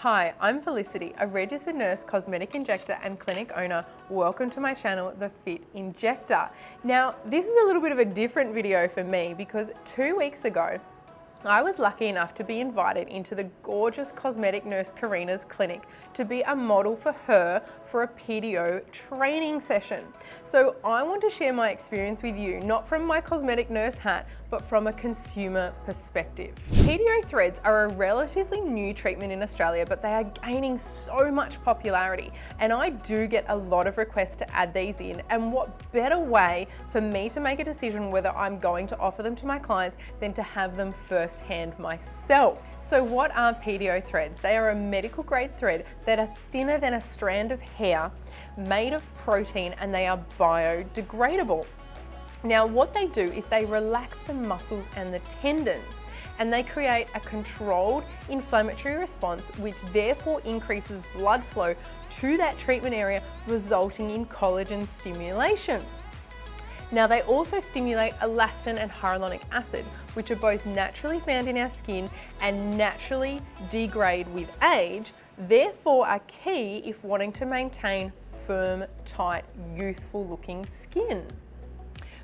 Hi, I'm Felicity, a registered nurse, cosmetic injector and clinic owner. Welcome to my channel, The Fit Injector. Now, this is a little bit of a different video for me because 2 weeks ago, I was lucky enough to be invited into the gorgeous cosmetic nurse Karina's clinic to be a model for her for a PDO training session. So I want to share my experience with you, not from my cosmetic nurse hat, but from a consumer perspective. PDO threads are a relatively new treatment in Australia, but they are gaining so much popularity. And I do get a lot of requests to add these in. And what better way for me to make a decision whether I'm going to offer them to my clients than to have them firsthand myself. So what are PDO threads? They are a medical grade thread that are thinner than a strand of hair, made of protein, and they are biodegradable. Now what they do is they relax the muscles and the tendons, and they create a controlled inflammatory response, which therefore increases blood flow to that treatment area, resulting in collagen stimulation. Now they also stimulate elastin and hyaluronic acid, which are both naturally found in our skin and naturally degrade with age, therefore are key if wanting to maintain firm, tight, youthful looking skin.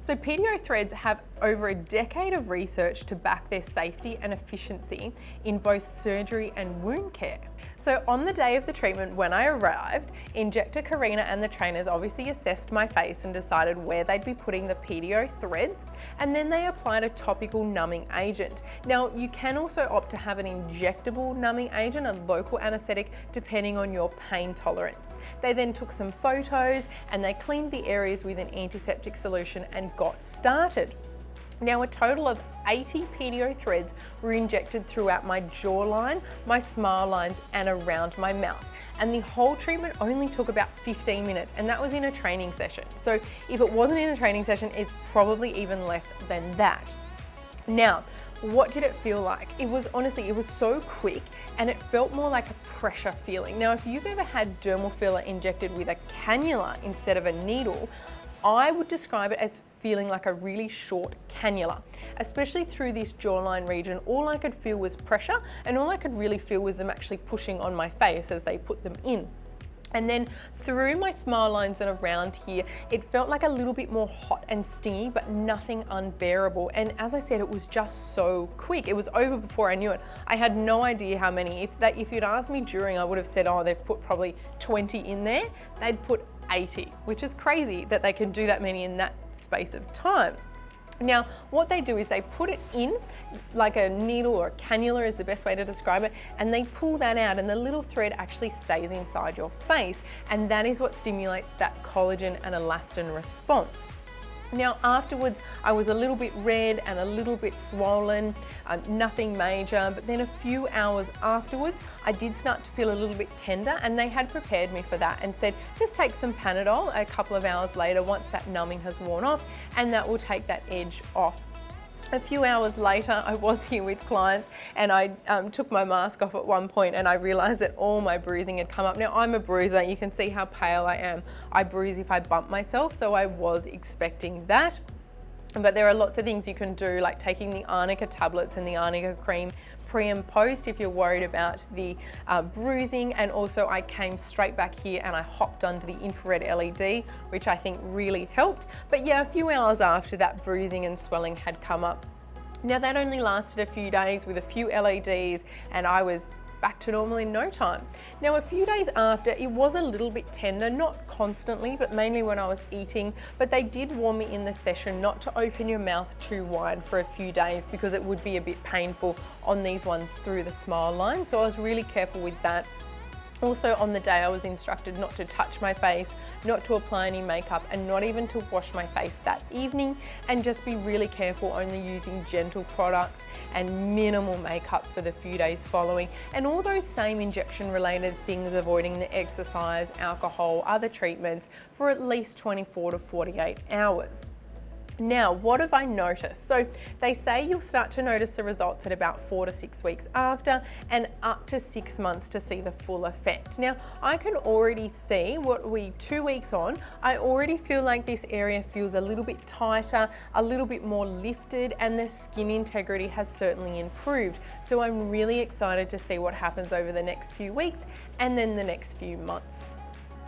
So PDO threads have over a decade of research to back their safety and efficiency in both surgery and wound care. So on the day of the treatment, when I arrived, injector Karina and the trainers obviously assessed my face and decided where they'd be putting the PDO threads, and then they applied a topical numbing agent. Now you can also opt to have an injectable numbing agent, a local anesthetic, depending on your pain tolerance. They then took some photos and they cleaned the areas with an antiseptic solution and got started. Now a total of 80 PDO threads were injected throughout my jawline, my smile lines, and around my mouth. And the whole treatment only took about 15 minutes, and that was in a training session. So if it wasn't in a training session, it's probably even less than that. Now, what did it feel like? It was so quick, and it felt more like a pressure feeling. Now, if you've ever had dermal filler injected with a cannula instead of a needle, I would describe it as feeling like a really short cannula, especially through this jawline region. All I could feel was pressure, and all I could really feel was them actually pushing on my face as they put them in. And then through my smile lines and around here, it felt like a little bit more hot and stingy, but nothing unbearable. And as I said, it was just so quick. It was over before I knew it. I had no idea how many. If you'd asked me during, I would have said, oh, they've put probably 20 in there. They'd put 80, which is crazy that they can do that many in that space of time. Now, what they do is they put it in like a needle, or a cannula is the best way to describe it, and they pull that out, and the little thread actually stays inside your face, and that is what stimulates that collagen and elastin response. Now afterwards, I was a little bit red and a little bit swollen, nothing major, but then a few hours afterwards, I did start to feel a little bit tender, and they had prepared me for that and said, just take some Panadol a couple of hours later once that numbing has worn off, and that will take that edge off. A few hours later, I was here with clients, and I took my mask off at one point, and I realized that all my bruising had come up. Now I'm a bruiser, you can see how pale I am. I bruise if I bump myself, so I was expecting that. But there are lots of things you can do, like taking the arnica tablets and the arnica cream pre and post if you're worried about the bruising. And also I came straight back here and I hopped under the infrared LED, which I think really helped. But yeah, a few hours after, that bruising and swelling had come up. Now that only lasted a few days with a few LEDs, and I was back to normal in no time. Now a few days after, it was a little bit tender, not constantly, but mainly when I was eating, but they did warn me in the session not to open your mouth too wide for a few days because it would be a bit painful on these ones through the smile line. So I was really careful with that. Also on the day, I was instructed not to touch my face, not to apply any makeup, and not even to wash my face that evening, and just be really careful only using gentle products and minimal makeup for the few days following. And all those same injection related things, avoiding the exercise, alcohol, other treatments for at least 24 to 48 hours. Now, what have I noticed? So they say you'll start to notice the results at about 4 to 6 weeks after, and up to 6 months to see the full effect. Now, I can already see 2 weeks on, I already feel like this area feels a little bit tighter, a little bit more lifted, and the skin integrity has certainly improved. So I'm really excited to see what happens over the next few weeks and then the next few months.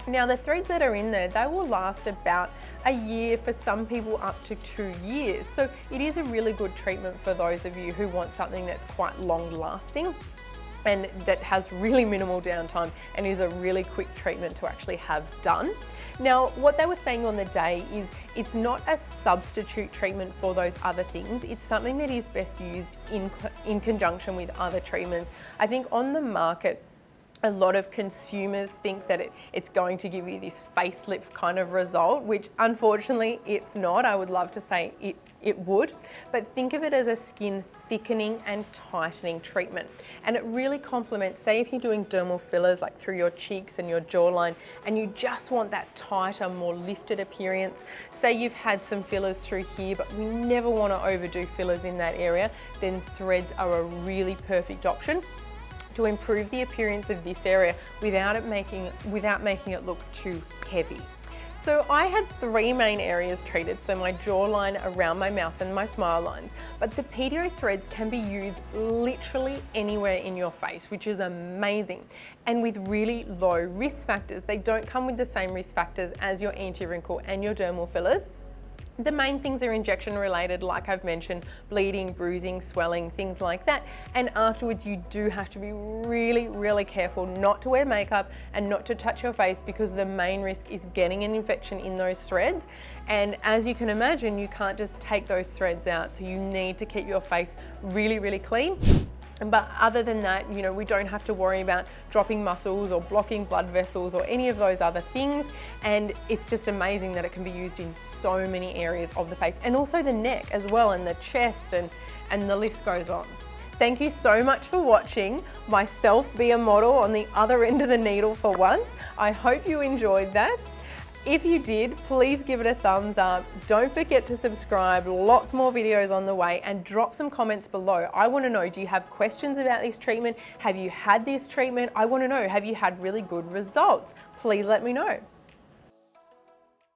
Now, the threads that are in there, they will last about a year, for some people up to 2 years. So it is a really good treatment for those of you who want something that's quite long lasting and that has really minimal downtime and is a really quick treatment to actually have done. Now, what they were saying on the day is it's not a substitute treatment for those other things. It's something that is best used in conjunction with other treatments. I think on the market, a lot of consumers think that it's going to give you this facelift kind of result, which unfortunately it's not. I would love to say it would, but think of it as a skin thickening and tightening treatment. And it really complements, say if you're doing dermal fillers like through your cheeks and your jawline, and you just want that tighter, more lifted appearance. Say you've had some fillers through here, but we never want to overdo fillers in that area, then threads are a really perfect option to improve the appearance of this area without making it look too heavy. So I had 3 main areas treated, so my jawline, around my mouth and my smile lines. But the PDO threads can be used literally anywhere in your face, which is amazing. And with really low risk factors. They don't come with the same risk factors as your anti-wrinkle and your dermal fillers. The main things are injection related, like I've mentioned, bleeding, bruising, swelling, things like that. And afterwards you do have to be really, really careful not to wear makeup and not to touch your face, because the main risk is getting an infection in those threads. And as you can imagine, you can't just take those threads out. So you need to keep your face really, really clean. But other than that, you know, we don't have to worry about dropping muscles or blocking blood vessels or any of those other things. And it's just amazing that it can be used in so many areas of the face, and also the neck as well, and the chest, and the list goes on. Thank you so much for watching myself be a model on the other end of the needle for once. I hope you enjoyed that. If you did, please give it a thumbs up. Don't forget to subscribe, lots more videos on the way, and drop some comments below. I want to know, do you have questions about this treatment? Have you had this treatment? I want to know, have you had really good results? Please let me know.